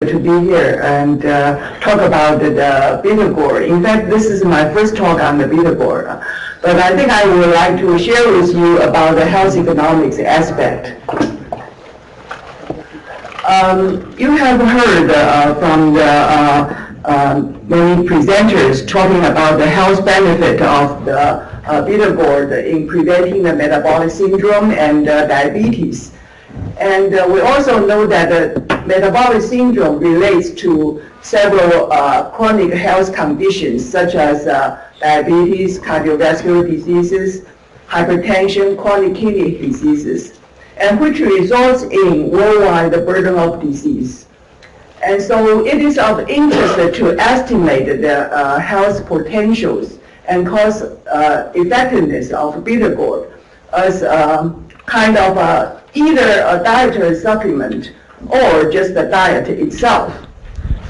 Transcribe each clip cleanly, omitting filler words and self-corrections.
to be here and talk about the bitter gourd. In fact, this is my first talk on the bitter gourd. But I think I would like to share with you about the health economics aspect. You have heard from the many presenters talking about the health benefit of the bitter gourd in preventing the metabolic syndrome and diabetes. And we also know that the metabolic syndrome relates to several chronic health conditions such as diabetes, cardiovascular diseases, hypertension, chronic kidney diseases, and which results in worldwide burden of disease. And so it is of interest to estimate the health potentials and cost effectiveness of bitter gourd as kind of either a dietary supplement or just the diet itself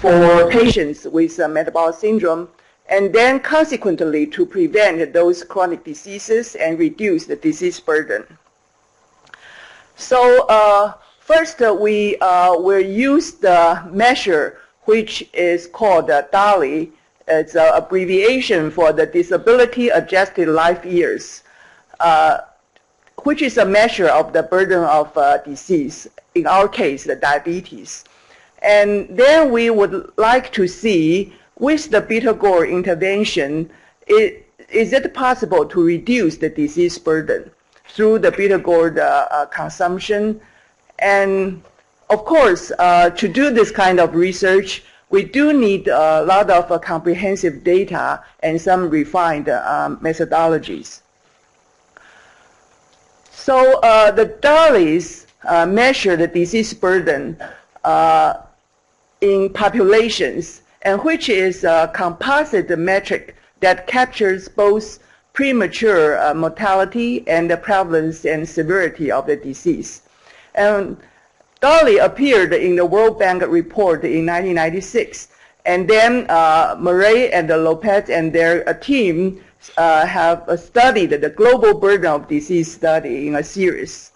for patients with metabolic syndrome, and then consequently to prevent those chronic diseases and reduce the disease burden. So first we will use the measure which is called DALY. It's an abbreviation for the Disability Adjusted Life Years, which is a measure of the burden of disease, in our case, the diabetes. And then we would like to see, with the bitter gourd intervention, is it possible to reduce the disease burden through the bitter gourd consumption? And of course, to do this kind of research, we do need a lot of comprehensive data and some refined methodologies. So the DALYs measure the disease burden in populations, and which is a composite metric that captures both premature mortality and the prevalence and severity of the disease. And DALY appeared in the World Bank report in 1996, and then Murray and Lopez and their team have studied the global burden of disease study in a series.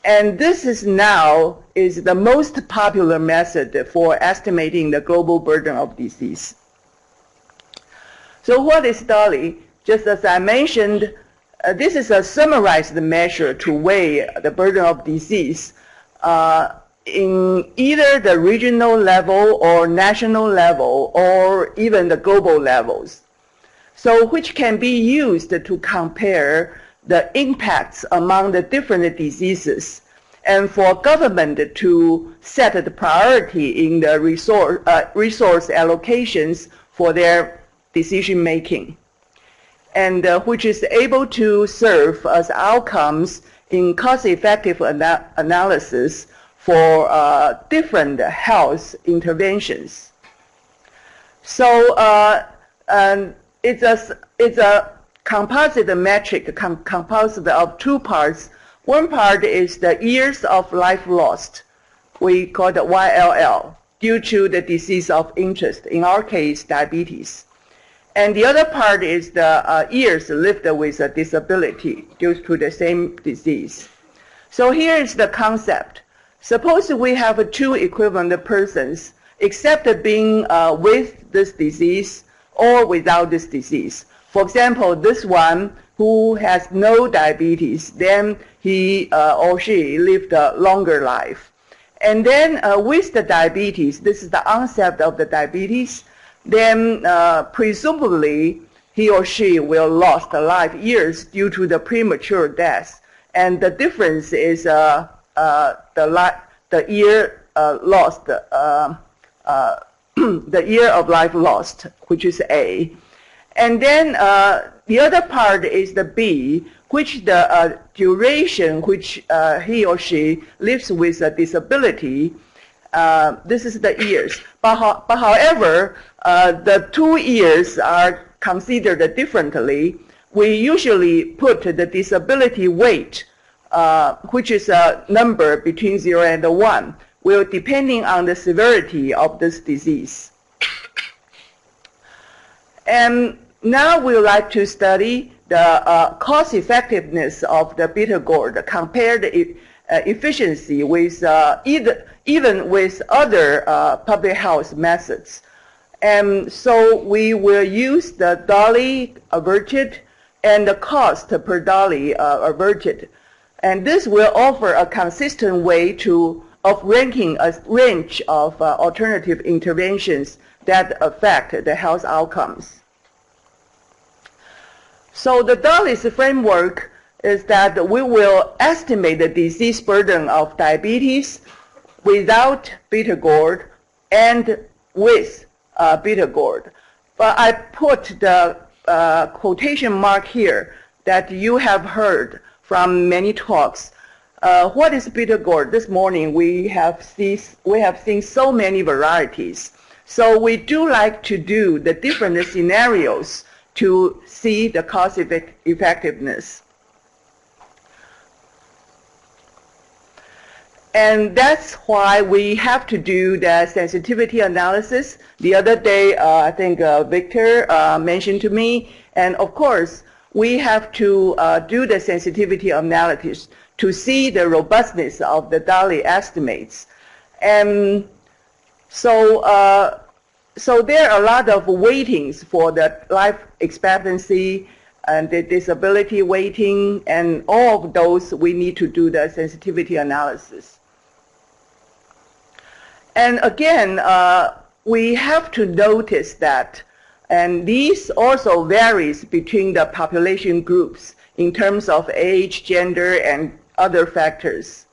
And this is now the most popular method for estimating the global burden of disease. So what is DALY? Just as I mentioned, this is a summarized measure to weigh the burden of disease in either the regional level or national level or even the global levels. So which can be used to compare the impacts among the different diseases and for government to set the priority in the resource allocations for their decision making, and which is able to serve as outcomes in cost-effective analysis for different health interventions. So it's a composite metric composed of two parts. One part is the years of life lost. We call it YLL, due to the disease of interest, in our case, diabetes. And the other part is the years lived with a disability due to the same disease. So here is the concept. Suppose we have two equivalent persons, except being with this disease or without this disease. For example, this one who has no diabetes, then he or she lived a longer life. And then with the diabetes, this is the onset of the diabetes, then presumably he or she will lost life years due to the premature death. And the difference is the year lost, the year of life lost, which is A. And then the other part is the B, which the duration which he or she lives with a disability. This is the years. But however, the 2 years are considered differently. We usually put the disability weight, which is a number between 0 and 1, will depending on the severity of this disease. And now we would like to study the cost effectiveness of the bitter gourd, compare the efficiency with either even with other public health methods. And so we will use the DALY averted and the cost per DALY averted. And this will offer a consistent way of ranking a range of alternative interventions that affect the health outcomes. So the DALY's framework is that we will estimate the disease burden of diabetes without beta Gourd and with beta Gourd. But I put the quotation mark here that you have heard from many talks. What is beta Gourd? This morning we have seen so many varieties. So we do like to do the different scenarios to see the cost effectiveness. And that's why we have to do the sensitivity analysis. The other day, I think Victor mentioned to me, and of course, we have to do the sensitivity analysis to see the robustness of the DALY estimates. And so, so there are a lot of weightings for the life expectancy and the disability weighting, and all of those we need to do the sensitivity analysis. And again, we have to notice that, and these also varies between the population groups in terms of age, gender, and other factors.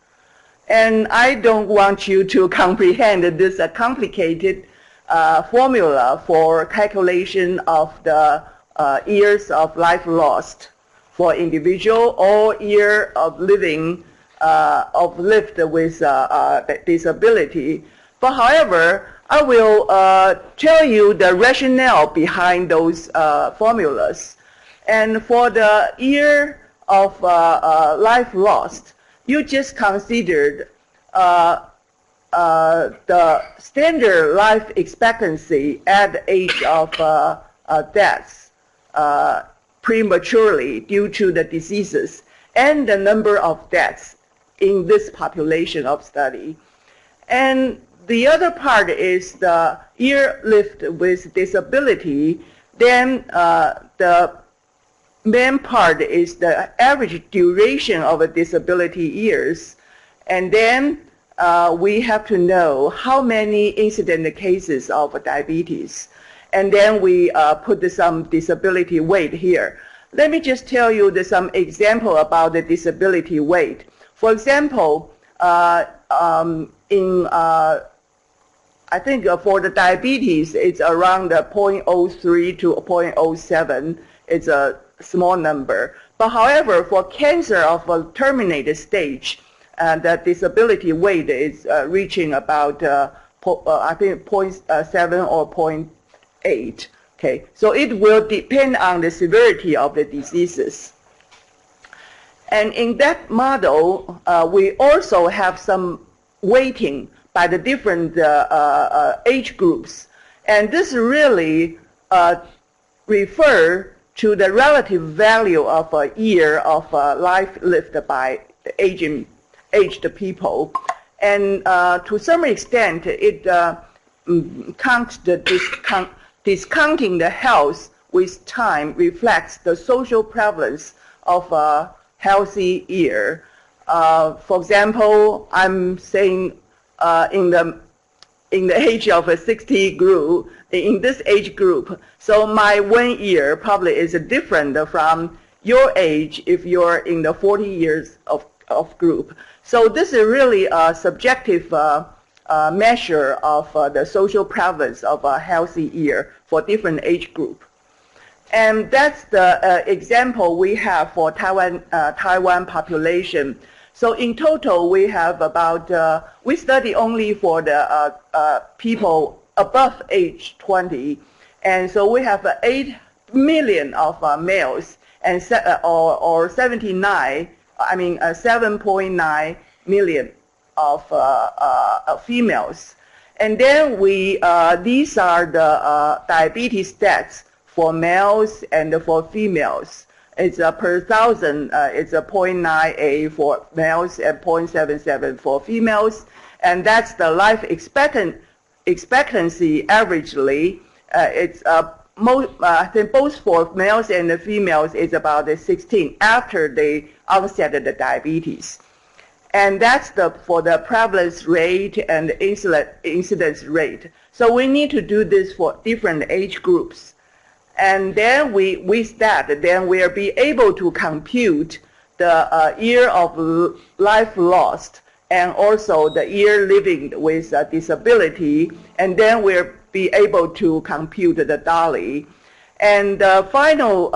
And I don't want you to comprehend this complicated formula for calculation of the years of life lost for individual or year of living lived with disability. But however, I will tell you the rationale behind those formulas. And for the year of life lost, you just considered the standard life expectancy at the age of deaths prematurely due to the diseases and the number of deaths in this population of study. And the other part is the year lived with disability. Then the main part is the average duration of a disability years. And then we have to know how many incident cases of diabetes. And then we put some disability weight here. Let me just tell you some example about the disability weight. For example, I think for the diabetes, it's around 0.03 to 0.07. It's a small number. But however, for cancer of a terminated stage, the disability weight is reaching about, I think, 0.7 or 0.8. Okay, so it will depend on the severity of the diseases. And in that model, we also have some weighting by the different age groups. And this really refer to the relative value of a year of life lived by aged people. And to some extent, it counts the discounting the health with time reflects the social prevalence of a healthy year. For example, I'm saying in the age of 60 group, in this age group, so my 1 year probably is different from your age if you're in the 40 years of group. So this is really a subjective measure of the social prevalence of a healthy year for different age group. And that's the example we have for Taiwan population. So in total, we have about, we study only for the people above age 20. And so we have 8 million of males and or 79, I mean 7.9 million of females. And then we, these are the diabetes stats for males and for females. It's per thousand, it's a 0.98 for males and 0.77 for females. and that's the life expectancy averagely. It's I think both for males and the females is about 16 after they onset the diabetes. And that's for the prevalence rate and incidence rate. So we need to do this for different age groups. And then with that, then we'll be able to compute the year of life lost and also the year living with a disability. And then we'll be able to compute the DALY. And the final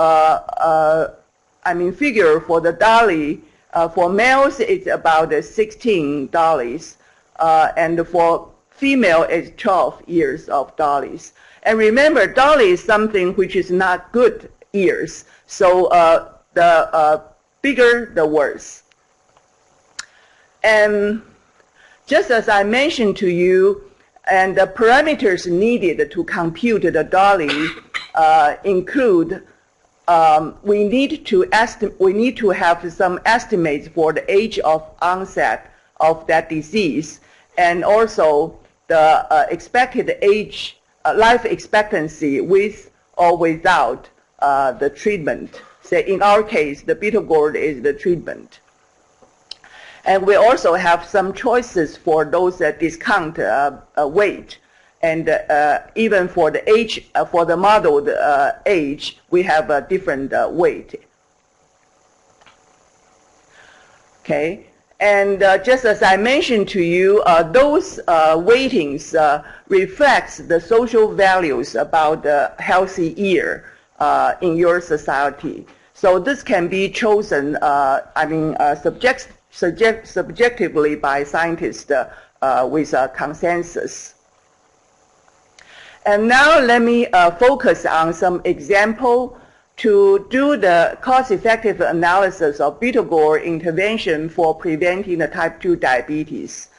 figure for the DALY for males it's about $16, and for female it's 12 years of DALYs. And remember, DALY is something which is not good years, so the bigger the worse. And just as I mentioned to you, and the parameters needed to compute the DALY include we need to have some estimates for the age of onset of that disease, and also the expected age, life expectancy with or without the treatment. Say in our case, the beta Gourd is the treatment. And we also have some choices for those discount weight. And even for the age, for the modeled age, we have a different weight. Okay, and just as I mentioned to you, those weightings reflects the social values about the healthy year in your society. So this can be chosen, subjectively by scientists with a consensus. And now let me focus on some example to do the cost-effective analysis of beta Gourd intervention for preventing the type 2 diabetes.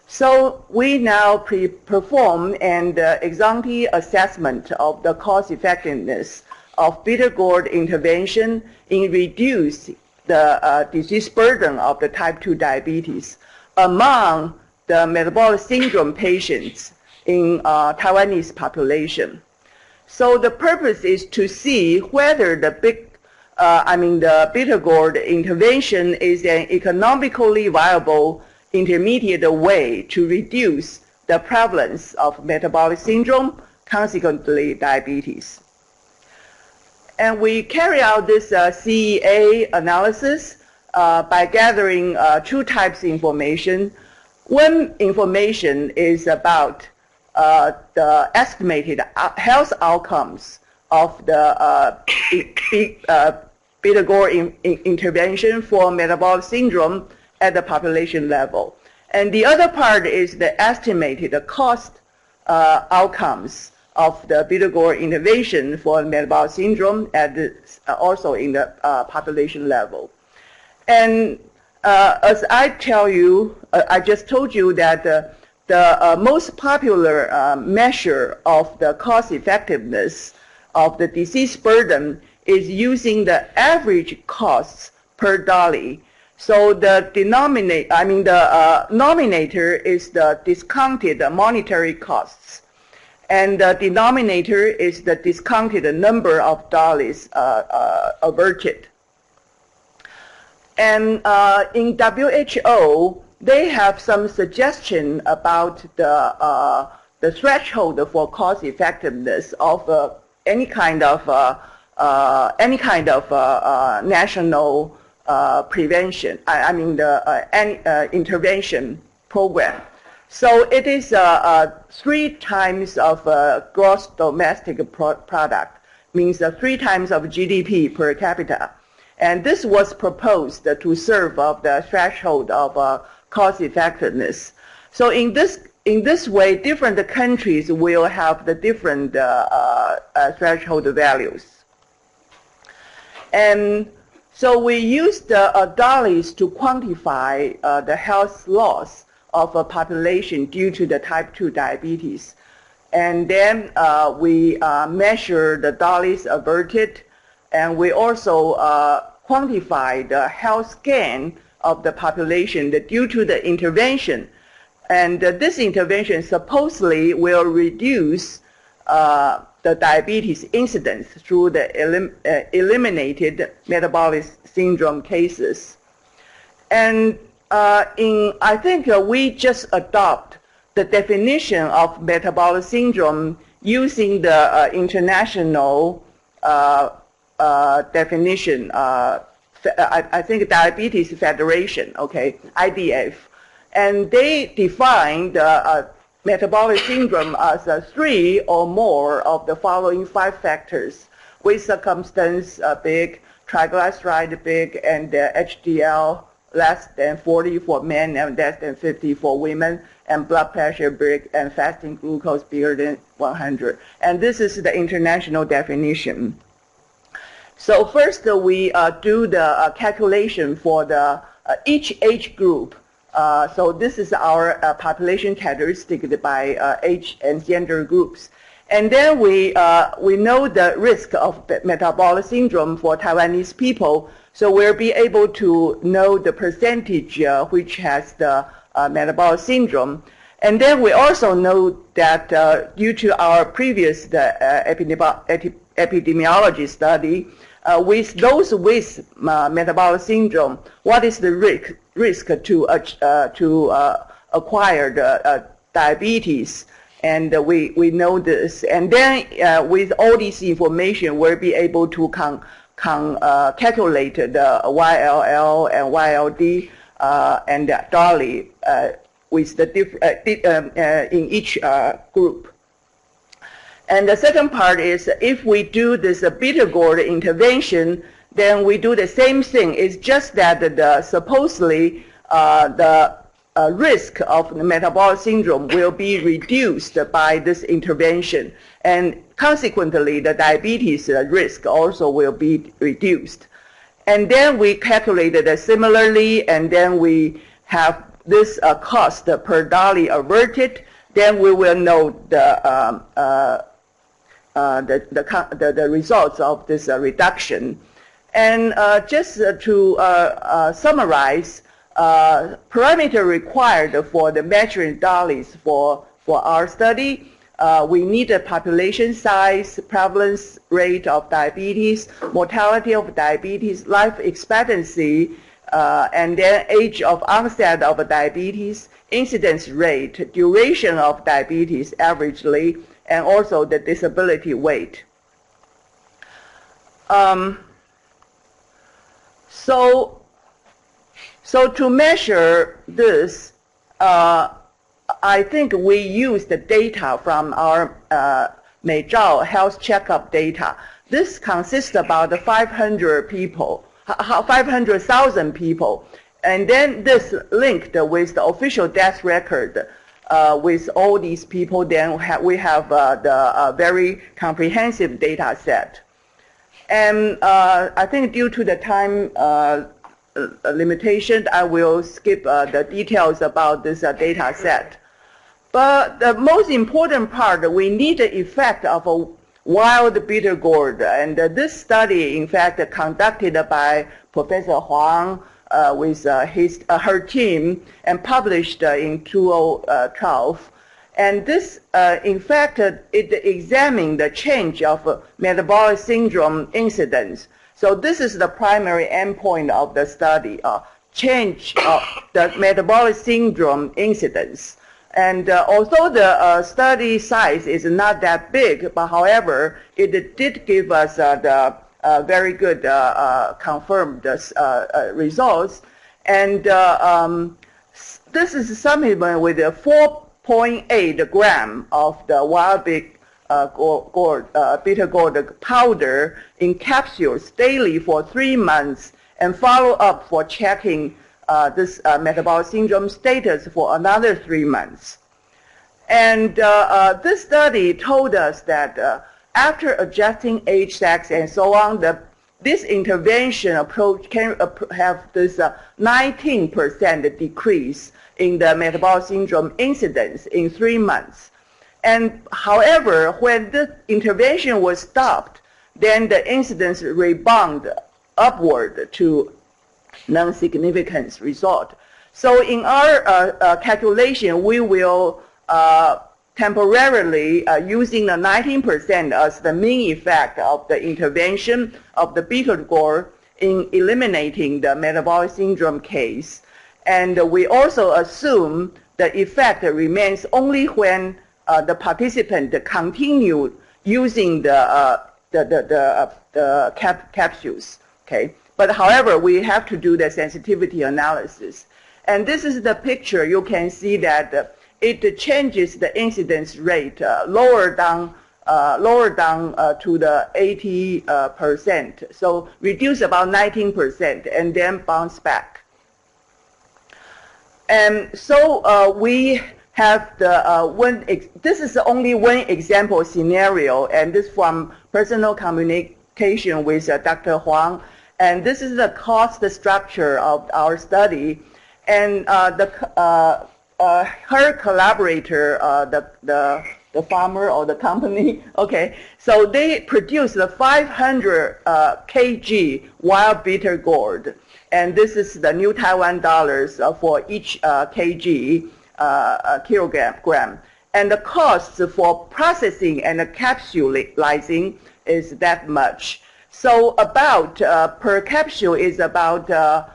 So we now perform an ex-ante assessment of the cost-effectiveness of beta Gourd intervention in reducing the disease burden of the type 2 diabetes among the metabolic syndrome patients in Taiwanese population. So the purpose is to see whether the beta Gourd intervention is an economically viable intermediate way to reduce the prevalence of metabolic syndrome, consequently diabetes. And we carry out this CEA analysis by gathering two types of information. One information is about the estimated health outcomes of the beta Gourd intervention for metabolic syndrome at the population level. And the other part is the estimated cost outcomes of the beta Gourd intervention for metabolic syndrome at also in the population level. And as I just told you that the most popular measure of the cost effectiveness of the disease burden is using the average costs per DALY. So the nominator is the discounted monetary costs, and the denominator is the discounted number of DALYs averted. And in WHO, they have some suggestion about the threshold for cost effectiveness of any kind of national prevention. Intervention program. So it is 3 times of gross domestic product, means 3 times of GDP per capita. And this was proposed to serve of the threshold of cost effectiveness. So in this way, different countries will have the different threshold values. And so we use the DALYs to quantify the health loss of a population due to the type 2 diabetes. And then we measure the DALYs averted, and we also quantify the health gain of the population that due to the intervention. And this intervention supposedly will reduce the diabetes incidence through the eliminated metabolic syndrome cases. And I think we just adopt the definition of metabolic syndrome using the international definition. I think Diabetes Federation, okay, IDF, and they defined metabolic syndrome as 3 or more of the following 5 factors: weight circumstance big, triglyceride big, and HDL less than 40 for men and less than 50 for women, and blood pressure big, and fasting glucose bigger than 100. And this is the international definition. So first we do the calculation for the each age group. So this is our population characteristic by age and gender groups. And then we know the risk of metabolic syndrome for Taiwanese people. So we'll be able to know the percentage which has the metabolic syndrome. And then we also know that due to our previous epidemiology study, with those with metabolic syndrome, what is the risk to acquire the diabetes? And we know this. And then with all this information, we'll be able to calculate the YLL and YLD and the DALY with the in each group. And the second part is if we do this beta Gourd intervention, then we do the same thing. It's just that supposedly the risk of the metabolic syndrome will be reduced by this intervention. And consequently, the diabetes risk also will be reduced. And then we calculated it similarly, and then we have this cost per DALY averted. Then we will know the results of this reduction. And just to summarize, parameter required for the measuring DALYs for our study, we need a population size, prevalence rate of diabetes, mortality of diabetes, life expectancy, and then age of onset of diabetes, incidence rate, duration of diabetes averagely, and also the disability weight. So to measure this, I think we use the data from our Zhao health checkup data. This consists about 500 people, 500,000 people, and then this linked with the official death record. With all these people, then we have the very comprehensive data set. And I think due to the time limitation, I will skip the details about this data set. But the most important part, we need the effect of a wild bitter gourd. And this study, in fact, conducted by Professor Huang with her team and published in 2012. And this, in fact, it examined the change of metabolic syndrome incidence. So this is the primary endpoint of the study, change of the metabolic syndrome incidence. And although the study size is not that big, but however, it did give us the very good confirmed results. And this is something with a 4.8 gram of the wild bitter gourd powder in capsules daily for 3 months, and follow up for checking this metabolic syndrome status for another 3 months. And this study told us that after adjusting age, sex, and so on, this intervention approach can have this 19% decrease in the metabolic syndrome incidence in 3 months. And however, when this intervention was stopped, then the incidence rebounded upward to non-significant result. So in our calculation, we will temporarily using the 19% as the mean effect of the intervention of the bitter gourd in eliminating the metabolic syndrome case. And we also assume the effect remains only when the participant continued using the capsules. Okay, but however, we have to do the sensitivity analysis. And this is the picture. You can see that it changes the incidence rate lower down to the 80%. So reduce about 19% and then bounce back. And so we have the this is only one example scenario, and this from personal communication with Dr. Huang. And this is the cost structure of our study. And her collaborator, the farmer or the company, okay, so they produced the 500 kg wild bitter gourd, and this is the new Taiwan dollars for each kilogram. And the cost for processing and capsulizing is that much. So about per capsule is about Taiwan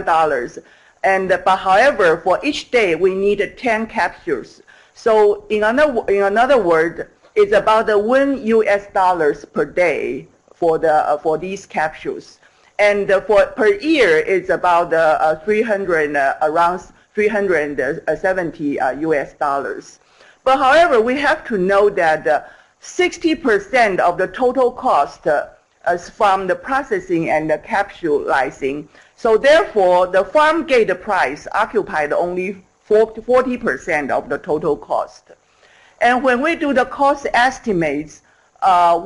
dollars. And but however, for each day we need 10 capsules. So in another word, it's about $1 US per day for these capsules. And per year, it's about around 370 US dollars. But however, we have to know that 60% of the total cost is from the processing and the capsulizing. So therefore, the farm gate price occupied only 40% of the total cost. And when we do the cost estimates, I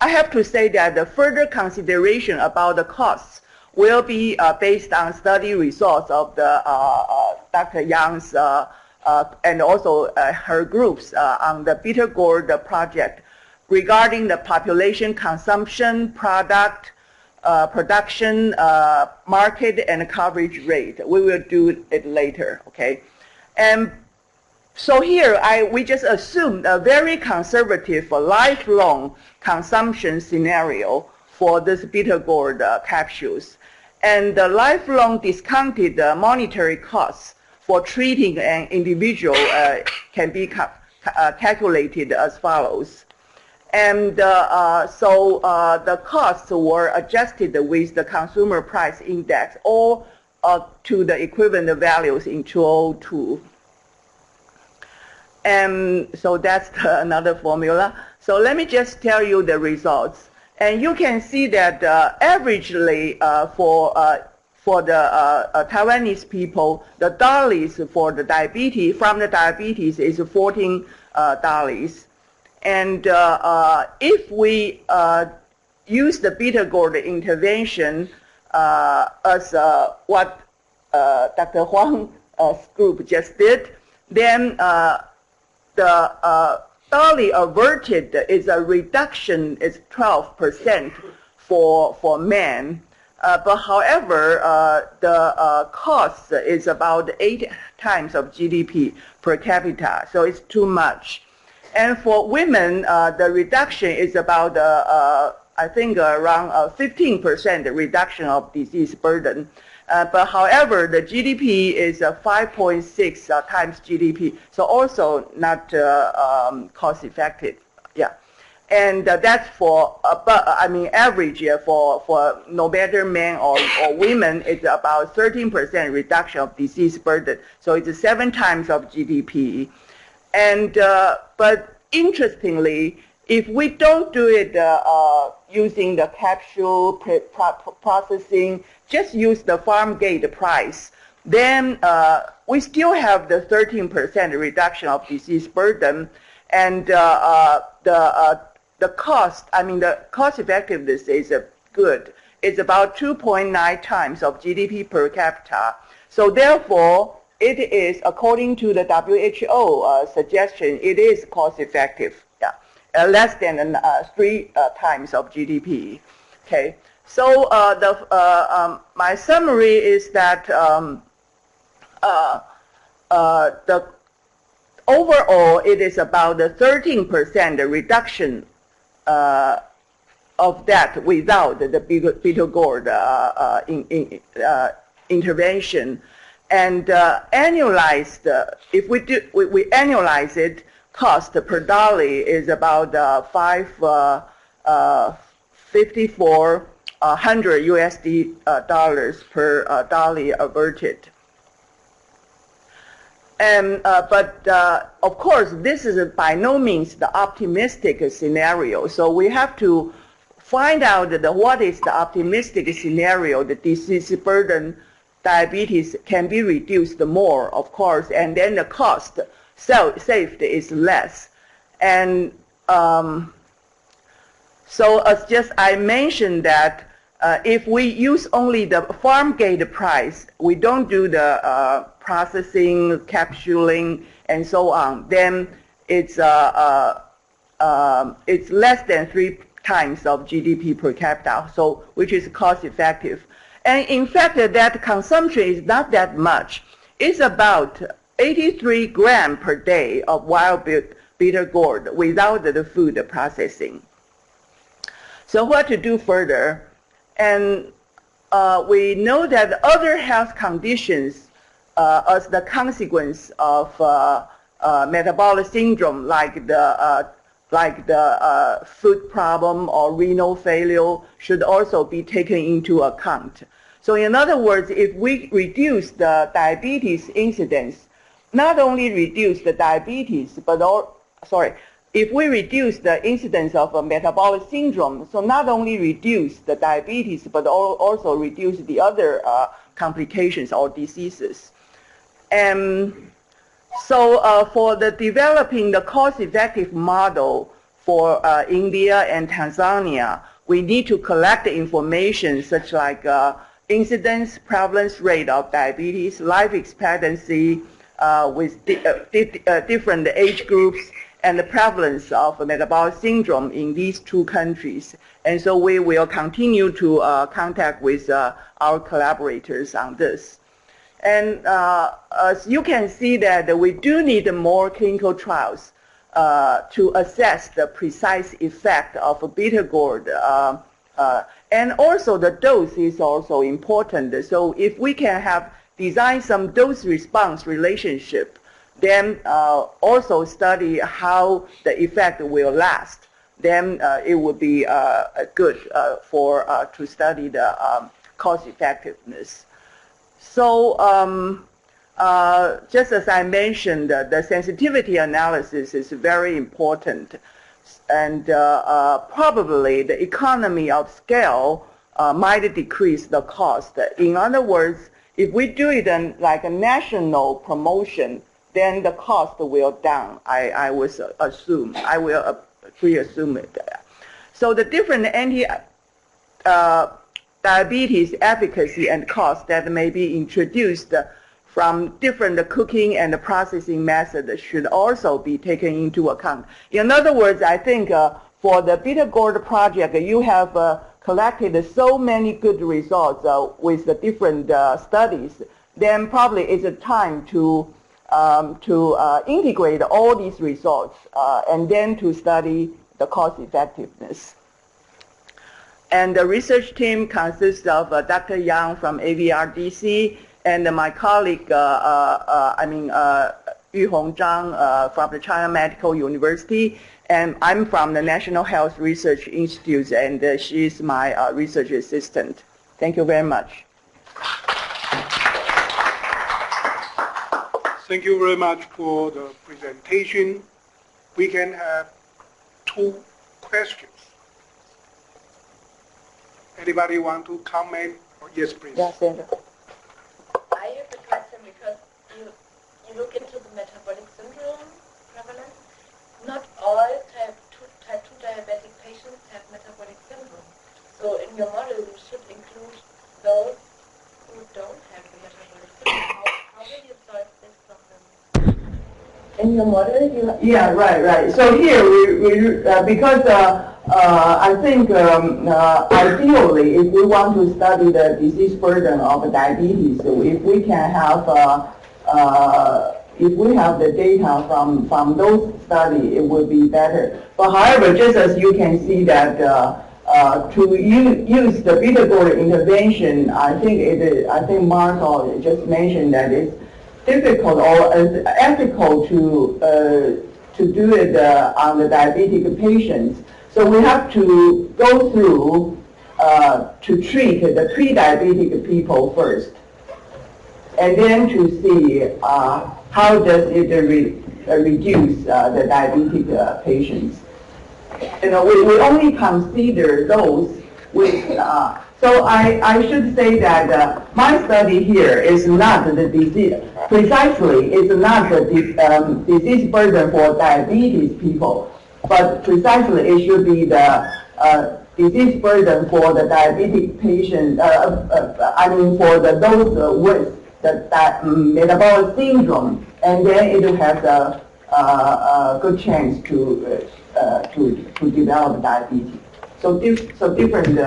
have to say that the further consideration about the costs will be based on study results of the Dr. Young's and also her groups on the bitter gourd project regarding the population consumption, product, production, market, and coverage rate. We will do it later, okay? And so here, we just assumed a very conservative lifelong consumption scenario for this bitter gourd capsules. And the lifelong discounted monetary costs for treating an individual can be calculated as follows. And so the costs were adjusted with the consumer price index or to the equivalent values in 2002. And so that's another formula. So let me just tell you the results. And you can see that averagely for the Taiwanese people, the DALYs for the diabetes, from the diabetes is $14. And if we use the bitter gourd intervention as what Dr. Huang's group just did, then the DALY averted is a reduction is 12% for men. But however, the cost is about 8 times of GDP per capita, so it's too much. And for women, the reduction is about, I think, around 15% reduction of disease burden. But however, the GDP is 5.6 times GDP, so also not cost effective. Yeah. And that's for, average for no matter men or women, it's about 13% reduction of disease burden. So it's 7 times of GDP. And, but interestingly, if we don't do it using the capsule processing, just use the farm gate price, then we still have the 13% reduction of disease burden. And the cost, the cost effectiveness is good. It's about 2.9 times of GDP per capita. So therefore, it is, according to the WHO suggestion, it is cost effective. Yeah. less than 3 times of GDP. Okay, so my summary is that the overall it is about a 13% reduction of that without the betel gourd intervention, and annualized. If we annualize it, cost per DALY is about 5,400 USD dollars per DALY averted. And but of course, this is by no means the optimistic scenario. So we have to find out what is the optimistic scenario. The disease burden, diabetes can be reduced more, of course, and then the cost saved is less. And so as just I mentioned that if we use only the farm gate price, we don't do the processing, capsuling, and so on, then it's less than 3 times of GDP per capita, so which is cost effective. And in fact, that consumption is not that much. It's about 83 grams per day of wild bitter gourd without the food processing. So what to do further? And we know that other health conditions as the consequence of metabolic syndrome, like the food problem or renal failure, should also be taken into account. So in other words, if we reduce the diabetes incidence, not only reduce the diabetes, but if we reduce the incidence of a metabolic syndrome, so not only reduce the diabetes, but also reduce the other complications or diseases. And so for the developing the cost-effective model for India and Tanzania, we need to collect the information such like incidence, prevalence rate of diabetes, life expectancy with different age groups, and the prevalence of metabolic syndrome in these 2 countries. And so we will continue to contact with our collaborators on this. And as you can see that we do need more clinical trials to assess the precise effect of bitter gourd. And also the dose is also important. So if we can have design some dose-response relationship, then also study how the effect will last, then it would be good to study the cost effectiveness. So just as I mentioned, the sensitivity analysis is very important, and probably the economy of scale might decrease the cost. In other words, if we do it in like a national promotion, then the cost will down. I will assume it. So the different diabetes efficacy and cost that may be introduced from different cooking and processing methods should also be taken into account. In other words, I think for the bitter gourd project, you have collected so many good results with the different studies, then probably it's a time to integrate all these results and then to study the cost effectiveness. And the research team consists of Dr. Yang from AVRDC and my colleague, Yuhong Zhang from the China Medical University, and I'm from the National Health Research Institute, and she's my research assistant. Thank you very much. Thank you very much for the presentation. We can have 2 questions. Anybody want to comment? Yes, please. Yes, Sandra. I have a question because you look into the metabolic syndrome prevalence. Not all type 2 diabetic patients have metabolic syndrome. So in your model, you should include those who don't have the metabolic syndrome. How will you solve this problem? In your model, you have... Yeah, right. So here, because I think ideally, if we want to study the disease burden of diabetes, so if we can have if we have the data from those studies, it would be better. But however, just as you can see that to use the beta-Gourd intervention, I think Marco just mentioned that it's difficult or ethical to do it on the diabetic patients. So we have to go through to treat the pre-diabetic people first, and then to see how does it reduce the diabetic patients. You know, we only consider those with. So I should say that my study here is not the disease, precisely is not the disease burden for diabetes people, but precisely it should be the disease burden for the diabetic patient, I mean for those with the metabolic syndrome, and then it will have a good chance to develop diabetes. So different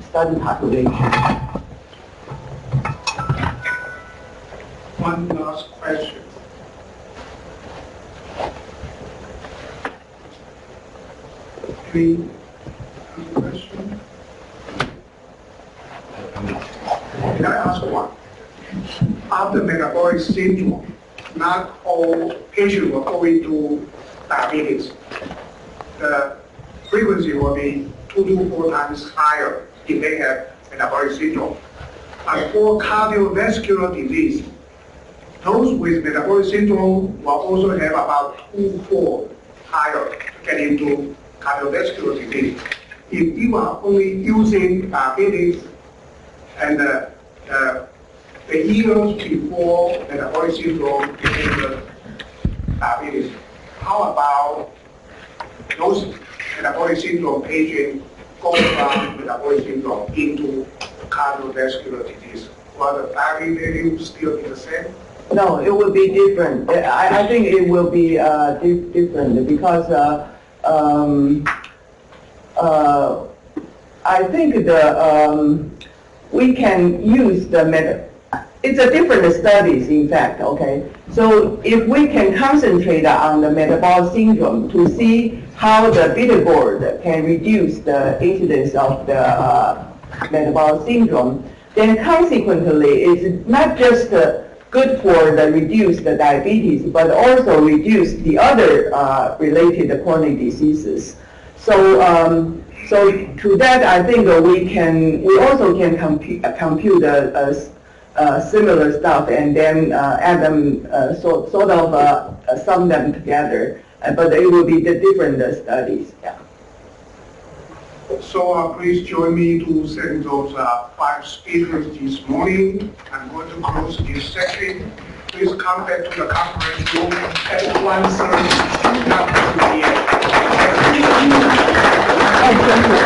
study population. One last question. Any other question? Can I ask one? After metabolic syndrome, not all patients will go into diabetes. The frequency will be 2 to 4 times higher if they have metabolic syndrome. And for cardiovascular disease, those with metabolic syndrome will also have about 2-4 higher to get into cardiovascular disease. If you are only using diabetes and the years before metabolic syndrome became diabetes, how about those metabolic syndrome patients go from metabolic syndrome into cardiovascular disease? Will the value value still be the same? No, it will be different. I think it will be different because I think we can use it's a different studies, in fact, okay? So if we can concentrate on the metabolic syndrome to see how the beta-Gourd can reduce the incidence of the metabolic syndrome, then consequently it's not just good for the reduce the diabetes, but also reduce the other related chronic diseases. So so to that, I think we also can compute similar stuff and then add them, sort of sum them together. But it will be the different studies. Yeah. So please join me to thank those 5 speakers this morning. I'm going to close this section. Please come back to the conference room at 1:30. Oh, thank you.